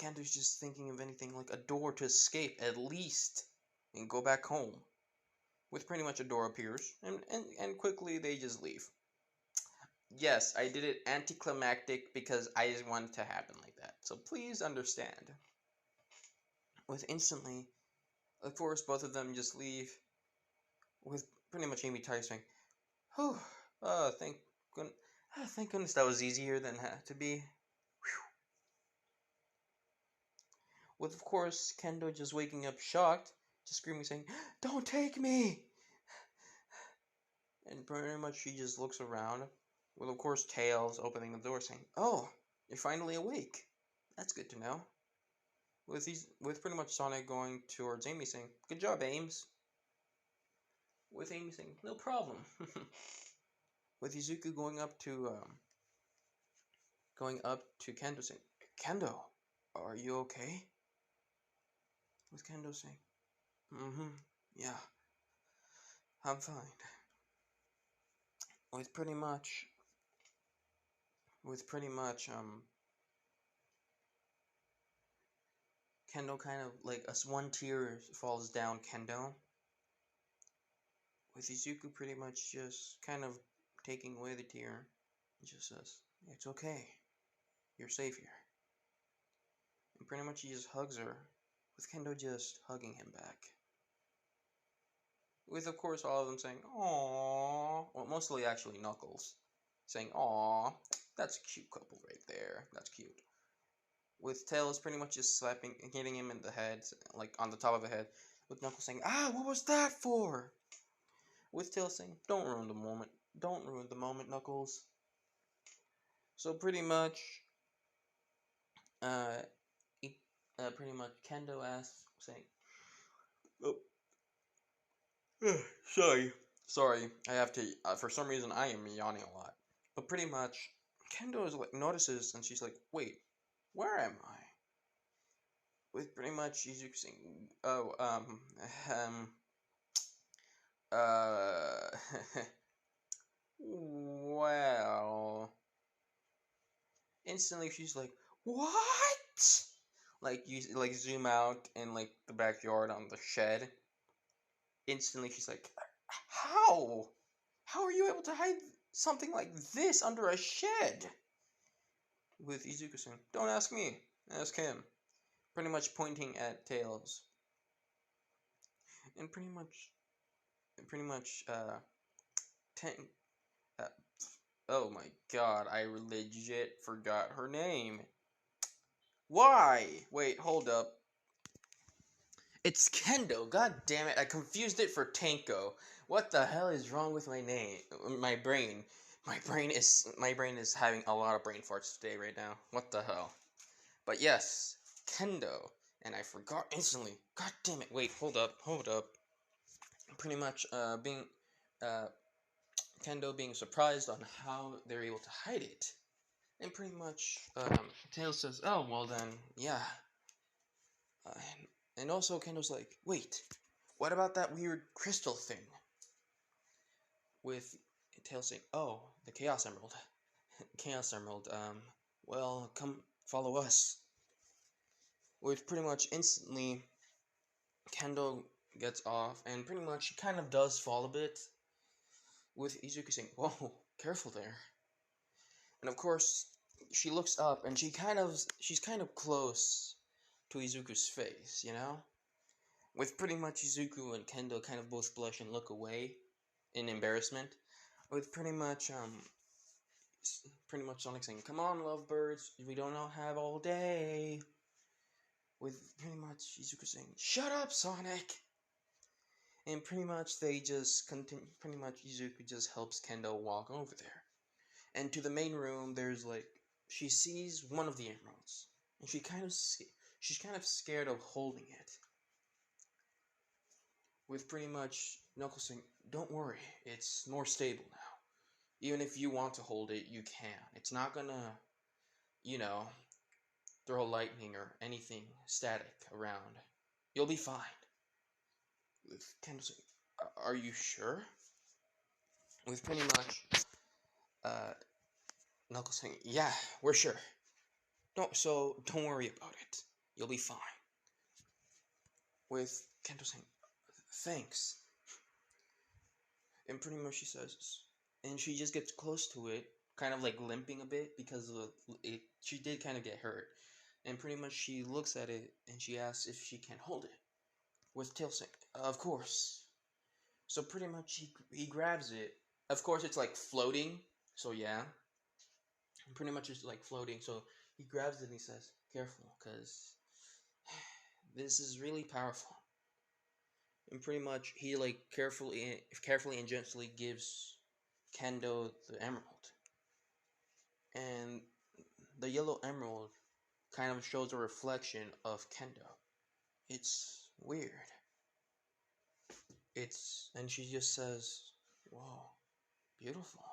Kento's just thinking of anything like a door to escape at least and go back home. With pretty much a door appears and quickly they just leave. Yes, I did it anticlimactic because I just wanted it to happen like that. So please understand. With instantly, of course, both of them just leave. With pretty much Amy Tice saying, "Oh, thank goodness that was easier than it had to be." With, of course, Kendo just waking up shocked, just screaming, saying, "Don't take me!" And pretty much she just looks around, with, of course, Tails opening the door, saying, "Oh, you're finally awake. That's good to know." With pretty much Sonic going towards Amy, saying, "Good job, Ames." With Amy saying, "No problem." With Izuku going up to Kendo, saying, "Kendo, are you okay?" With Kendo saying, "Mm-hmm, yeah, I'm fine." With pretty much, with pretty much, Kendo kind of like as one tear falls down Kendo. With Izuku pretty much just kind of taking away the tear, he just says, "It's okay, you're safe here." And pretty much he just hugs her, with Kendo just hugging him back. With, of course, all of them saying, "Aww." Well, mostly actually Knuckles saying, "Aww, that's a cute couple right there. That's cute." With Tails pretty much just hitting him in the head, like on the top of the head. With Knuckles saying, "Ah, what was that for?" With Tails saying, "Don't ruin the moment. Don't ruin the moment, Knuckles." So pretty much, uh, pretty much Kendo asks, saying, "Oh, sorry. Sorry, I have to, for some reason, I am yawning a lot." But pretty much, Kendo is like, notices, and she's like, "Wait, where am I?" with pretty much Izuku saying, "Oh, um, uh, well." Instantly, she's like, "What?" Like you like zoom out in like the backyard on the shed. Instantly, she's like, "How? How are you able to hide something like this under a shed?" With Izuku saying, "Don't ask me, ask him." Pretty much pointing at Tails, and pretty much, ten. Uh, oh my God, I legit forgot her name. Why? Wait, hold up. It's Kendo. God damn it! I confused it for Tanko. What the hell is wrong with my name? My brain. My brain is having a lot of brain farts today right now. What the hell? But yes, Kendo, and I forgot instantly. God damn it! Wait, hold up. Pretty much, being, uh, Kendo being surprised on how they're able to hide it, and pretty much, Tails says, "Oh well then, yeah." Uh, and also Kendo's like, "Wait, what about that weird crystal thing?" With Tails saying, "Oh, the Chaos Emerald, Chaos Emerald. Well, come follow us." With pretty much instantly Kendo gets off, and pretty much she kind of does fall a bit, with Izuku saying, "Whoa, careful there." And of course, she looks up, and she's kind of close to Izuku's face, you know? With pretty much Izuku and Kendo kind of both blush and look away in embarrassment. With pretty much Sonic saying, "Come on, lovebirds, we don't have all day." With pretty much Izuku saying, "Shut up, Sonic!" And pretty much they just continue, pretty much Izuku just helps Kendo walk over there. And to the main room, there's like, she sees one of the emeralds, and she's kind of scared of holding it. With pretty much Knuckles saying, "Don't worry, it's more stable now. Even if you want to hold it, you can. It's not gonna, you know, throw lightning or anything static around. You'll be fine." With Kendo saying, "Are you sure?" With pretty much, uh, Knuckles saying, "Yeah, we're sure. Don't worry about it. You'll be fine." With Kendo saying, "Thanks." And pretty much she says, and she just gets close to it, kind of like limping a bit because she did kind of get hurt. And pretty much she looks at it and she asks if she can hold it. With Tails saying, "Of course." So pretty much he grabs it. Of course it's like floating, so yeah. Pretty much it's like floating, so he grabs it and he says, "Careful, because this is really powerful." And pretty much he like carefully and gently gives Kendo the emerald. And the yellow emerald kind of shows a reflection of Kendo. It's weird. And she just says, "Whoa, beautiful."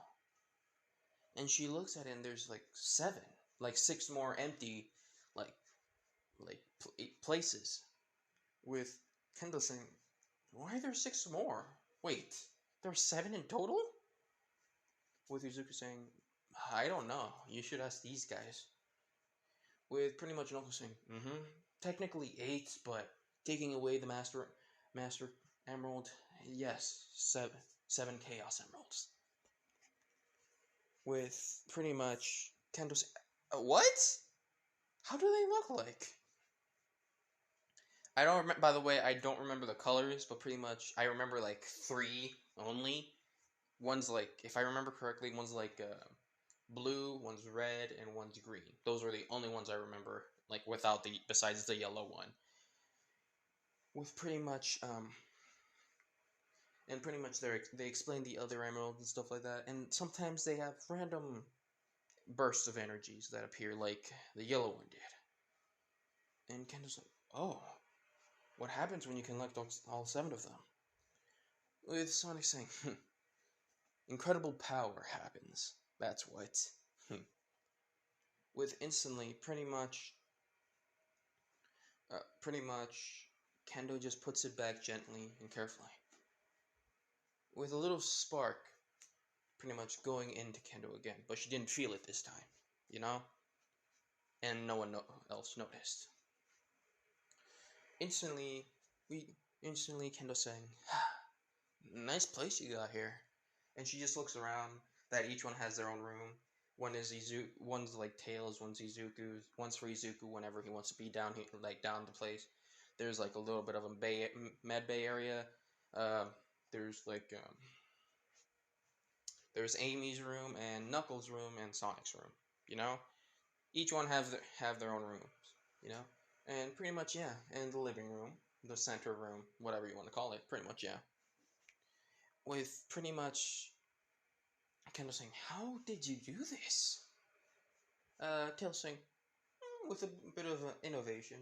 And she looks at it and there's like seven, like six more empty, like, places. With Kendo saying, "Why are there six more? Wait, there's seven in total?" With Izuku saying, "I don't know. You should ask these guys." With pretty much an uncle saying, "Technically eight, but taking away the master emerald, yes, seven chaos emeralds." With pretty much Kendo saying, "What? How do they look like?" I don't remember. By the way, I don't remember the colors, but pretty much I remember like three only. One's like, if I remember correctly, one's like, blue, one's red, and one's green. Those are the only ones I remember, like without besides the yellow one. With pretty much, and pretty much they explain the other emeralds and stuff like that, and sometimes they have random bursts of energies that appear, like the yellow one did. And Kendo's like, "Oh, what happens when you collect all seven of them?" With Sonic saying, "Incredible power happens. That's what." With instantly, pretty much, Pretty much, Kendo just puts it back gently and carefully, with a little spark pretty much going into Kendo again, but she didn't feel it this time, you know? And no one else noticed. Instantly, we instantly Kendo saying, "Nice place you got here," and she just looks around. That each one has their own room. One's like Tails, one's Izuku's, one's for Izuku whenever he wants to be down here, like down the place. There's like a little bit of a med bay area. Uh, there's like there's Amy's room and Knuckles' room and Sonic's room. You know, each one have their own rooms. You know, and pretty much yeah, and the living room, the center room, whatever you want to call it. Pretty much yeah, with pretty much Kendo saying, "How did you do this?" Tails saying, with a bit of innovation,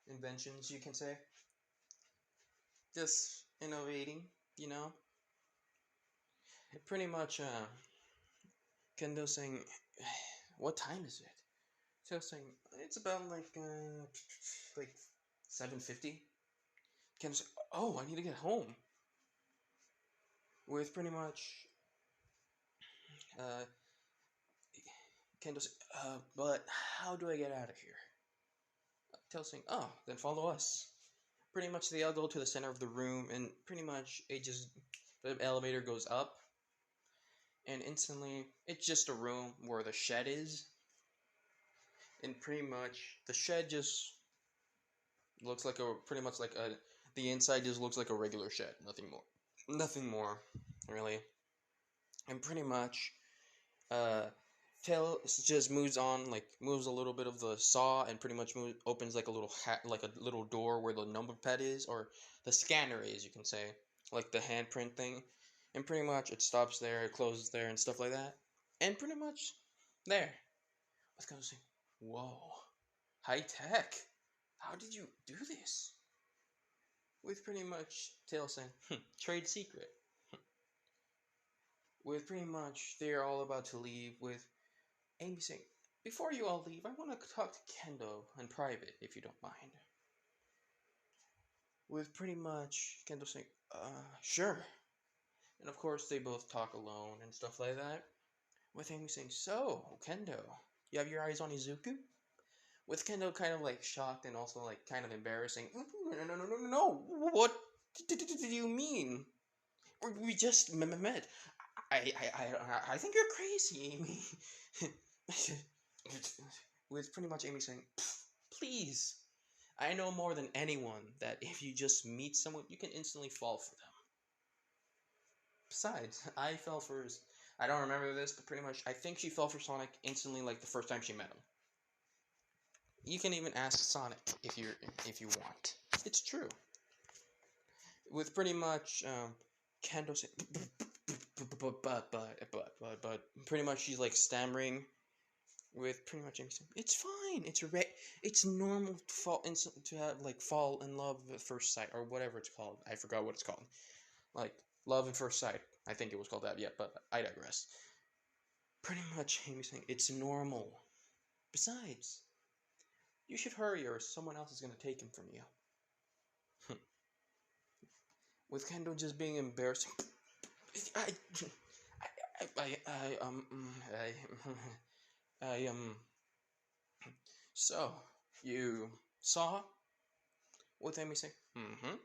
inventions, you can say. Just innovating, you know. Pretty much, Kendo saying, "What time is it?" Tails saying, "It's about like 7:50." Kendo saying, "Oh, I need to get home." With pretty much, uh, Kendo saying, "But how do I get out of here?" Tails saying, "Oh, then follow us." Pretty much they all go to the center of the room, and pretty much the elevator goes up, and instantly it's just a room where the shed is, and pretty much the shed just looks like a pretty much like a the inside just looks like a regular shed, nothing more, really, and pretty much uh. Tails just moves on, like moves a little bit of the saw, and pretty much opens like a little like a little door where the number pad is, or the scanner is, you can say, like the handprint thing, and pretty much it stops there, it closes there, and stuff like that, and pretty much there. I was gonna say, whoa, high tech. How did you do this? With pretty much Tails saying, trade secret. With pretty much they're all about to leave. With Amy saying, "Before you all leave, I want to talk to Kendo in private, if you don't mind." With pretty much Kendo saying, sure. And of course, they both talk alone and stuff like that. With Amy saying, "So, Kendo, you have your eyes on Izuku?" With Kendo kind of like shocked and also like kind of embarrassing. No, no, no, no, no, no. What do you mean? We just met. I think you're crazy, Amy. With pretty much Amy saying, "Please, I know more than anyone that if you just meet someone, you can instantly fall for them. Besides, I fell for I don't remember this, but pretty much I think she fell for Sonic instantly like the first time she met him. You can even ask Sonic if you want. It's true." With pretty much Kendo saying, but pretty much she's like stammering. With pretty much everything, "It's fine. It's normal to fall in love at first sight, or whatever it's called. I forgot what it's called. Like love at first sight. I think it was called that. Yeah, but I digress. Pretty much Amy's saying it's normal. Besides, you should hurry, or someone else is gonna take him from you." With Kendo just being embarrassing. I, I So you saw? With Amy saying, "Mm-hmm."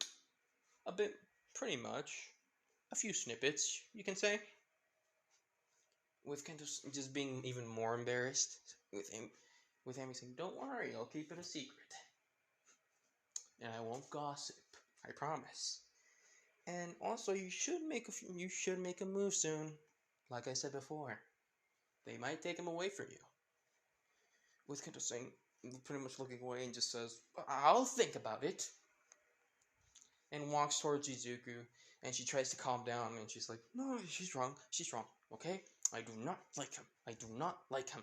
A bit, pretty much. A few snippets, you can say. With Kento just being even more embarrassed. With Amy saying, "Don't worry, I'll keep it a secret. And I won't gossip. I promise. And also, you should make a move soon. Like I said before, they might take him away from you." With Kento saying, pretty much looking away, and just says, "I'll think about it." And walks towards Izuku, and she tries to calm down, and she's like, "No, she's wrong, okay? I do not like him. I do not like him.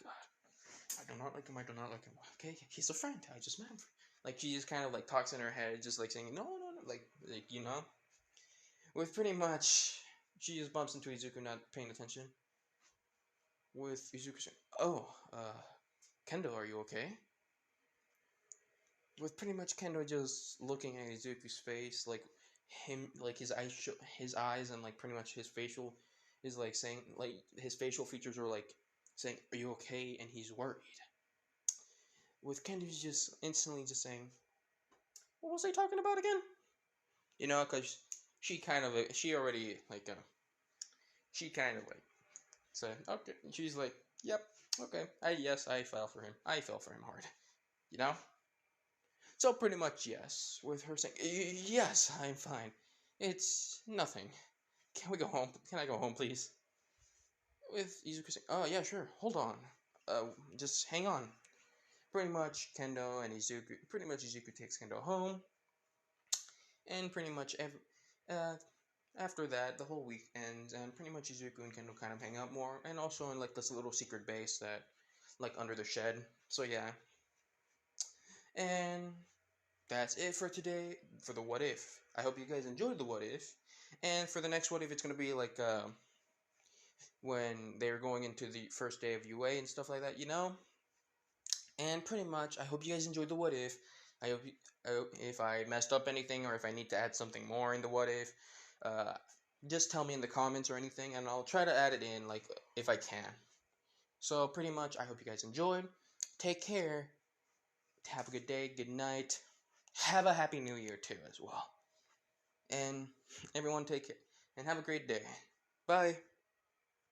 God, I do not like him. I do not like him. Okay, he's a friend. I just met him." Like she just kind of like talks in her head, just like saying, "No, no, no," like you know. With pretty much, she just bumps into Izuku, not paying attention. With Izuku saying, "Oh, Kendo, are you okay?" with pretty much Kendo just looking at Izuku's face, like him, like his eyes, and like pretty much his facial is like saying, like his facial features are like saying, "Are you okay?" And he's worried. With Kendo's just instantly just saying, "What was I talking about again?" You know, because she kind of she already like she kind of like said, "Okay." She's like, "Yep, okay. I fell for him. I fell for him hard." You know. So pretty much yes, with her saying, "Yes, I'm fine. It's nothing. Can we go home? Can I go home, please?" With Izuku saying, "Oh yeah, sure. Hold on. Just hang on." Pretty much Kendo and Izuku. Pretty much Izuku takes Kendo home, and pretty much uh, after that, the whole week ends, and pretty much Izuku and Kendo kind of hang out more, and also in like this little secret base that, like under the shed. So yeah, and that's it for today for the what if. I hope you guys enjoyed the what if, and for the next what if, it's gonna be like when they're going into the first day of UA and stuff like that, you know. And pretty much, I hope you guys enjoyed the what if. I hope, I hope if I messed up anything or if I need to add something more in the what if, uh, just tell me in the comments or anything, and I'll try to add it in like if I can. So pretty much, I hope you guys enjoyed. Take care. Have a good day. Good night. Have a happy New Year too as well. And everyone take care and have a great day. Bye.